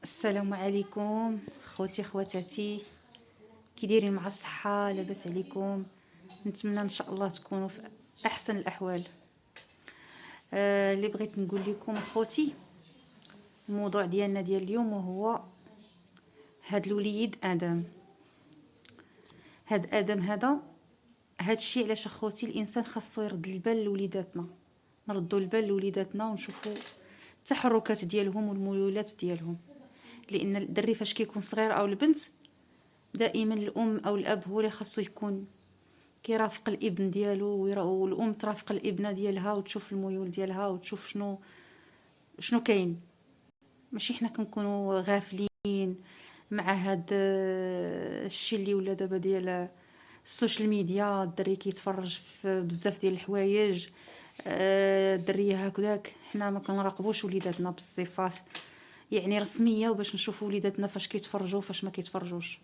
السلام عليكم خوتي خواتاتي، كي دايرين مع الصحه؟ لاباس عليكم؟ نتمنى ان شاء الله تكونوا في احسن الاحوال. اللي بغيت نقول لكم خوتي، الموضوع ديالنا ديال اليوم وهو هاد الوليد ادم. هاد ادم هاد الشيء علاش اخوتي الانسان خاصو يرد البال لوليداتنا، نردوا البال لوليداتنا ونشوفوا التحركات ديالهم والميولات ديالهم. لان الدري فاش كيكون صغير او البنت، دائما الام او الاب هو اللي خاصو يكون كيرافق الابن ديالو، والام ترافق الابنه ديالها وتشوف الميول ديالها وتشوف شنو كاين. ماشي حنا كنكونوا غافلين مع هاد الشيء اللي ولا دابا ديال السوشيال ميديا. الدري كيتفرج في بزاف ديال الحوايج، الدريه هكذاك. حنا ما كنراقبوش وليداتنا بالصفات يعني رسميه، وباش نشوفوا وليداتنا فاش كيتفرجوا فاش ما كيتفرجوش.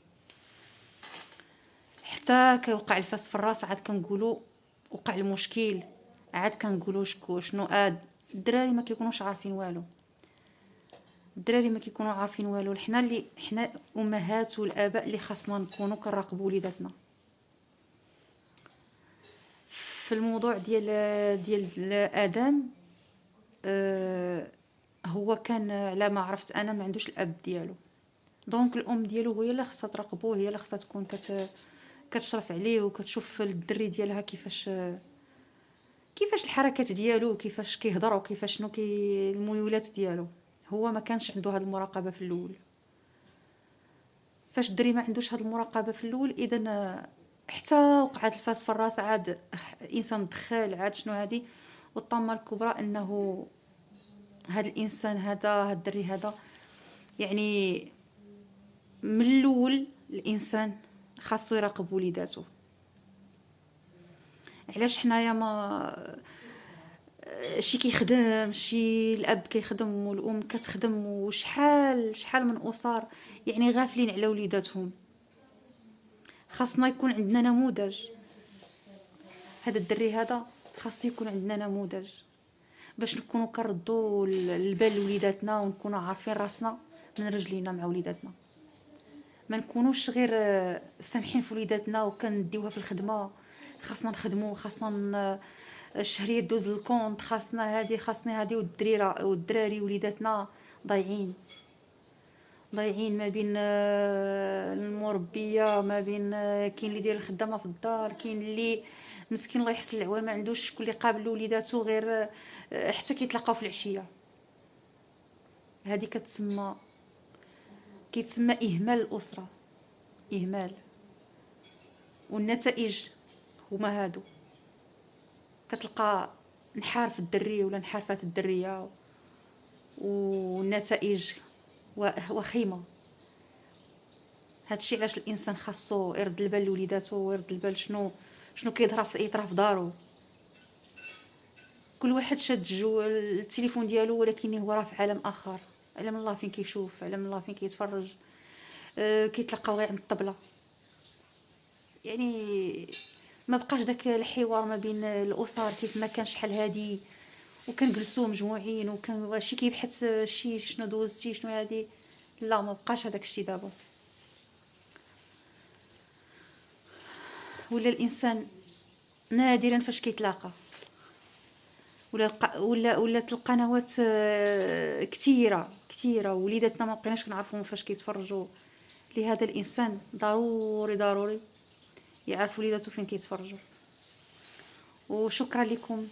حتى كيوقع الفاس في الراس عاد كنقولوا وقع المشكل، عاد كنقولوا شنو الدراري ما كيكونوش عارفين والو. الدراري ما كيكونوا عارفين والو. حنا امهات والاباء اللي خاصنا نكونوا كنراقبوا وليداتنا. في الموضوع ديال ادم، هو كان على ما عرفت انا ما عندوش الاب ديالو، دونك الام ديالو هي اللي خاصها تراقبوه، هي اللي خاصها تكون كتشرف عليه وكتشوف الدري ديالها كيفاش الحركات ديالو، كيفاش كيهضر وكيفاش شنو الميولات ديالو. هو ما كانش عنده هذه المراقبه في الاول. فاش الدري ما عندوش هذه المراقبه في الاول، اذا حتى وقعت الفاس في الراس عاد الانسان دخل عاد شنو هذه. والطامه الكبرى انه هذا الانسان هذا الدري هذا يعني من الاول الانسان خاصو يراقب وليداته. علاش حنايا ما شي كيخدم، شي الاب كيخدم والام كتخدم، وشحال من اسر يعني غافلين على وليداتهم. خاصنا يكون عندنا نموذج. هذا الدري هذا خاص يكون عندنا نموذج باش نكونوا كنردوا البال لوليداتنا، ونكونوا عارفين راسنا من رجلينا مع وليداتنا. ما نكونوش غير سامحين في وليداتنا وكنديوها في الخدمه. خاصنا نخدموا، خاصنا الشهريه دوز للكونط، خاصنا هذه خاصني هذه، والدراري وليداتنا ضايعين ما بين المربيه، ما بين كاين اللي داير الخدامه في الدار، كاين اللي مسكين الله يحسن العوان ما عندوش شكون اللي قابل وليداتو غير حتى كيتلاقاو في العشيه. هذه كيتسمى اهمال الاسره، اهمال. والنتائج هما هادو. كتلقى نحار في الدري ولا نحارفات الدريه، والنتائج وخيمه. هادشي علاش الانسان خاصو يرد البال لوليداتو، ويرد البال شنو كيطرا في دارو. كل واحد شاد التليفون ديالو، ولكن هو راه في عالم اخر. علم الله فين كيشوف، علم الله فين كيتفرج. كيتلقاو غير عند الطبله. يعني ما بقاش داك الحوار ما بين الاسر كيف ما كان شحال هادي، وكنجلسوا مجموعين وكان شي كيبحث شي شنو دوزتي شنو هادي. لا، ما بقاش هذاك الشيء دابا. ولا الانسان نادرا فاش كيتلاقى، ولا القنوات كثيره وليداتنا ما بقيناش كنعرفوهم فاش كيتفرجوا. لهذا الانسان ضروري يعرف وليداتو فين كيتفرجوا. وشكرا لكم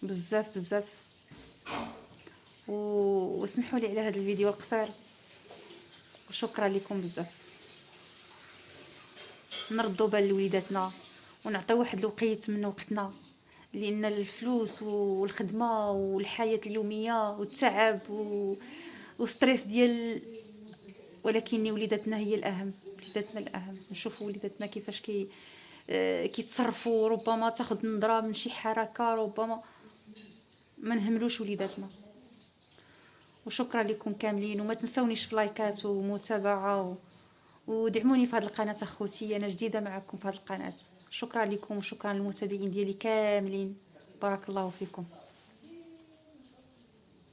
بزاف واسمحوا لي على هذا الفيديو القصير، وشكرا لكم بزاف. نردوا بال لوليداتنا ونعطيو واحد الوقيت من وقتنا، لان الفلوس والخدمه والحياه اليوميه والتعب والستريس ديال، ولكن وليداتنا هي الاهم. وليداتنا الاهم. نشوفوا وليداتنا كيفاش كيتصرفوا. ربما تاخذ نظره من شي حركه، ربما ما نهملوش وليداتنا. وشكرا لكم كاملين، وما تنسونيش في لايكات ومتابعه ودعموني في هذه القناه اخوتي. انا جديده معكم في هذه القناه. شكرا لكم وشكرا للمتابعين ديالي كاملين. بارك الله فيكم.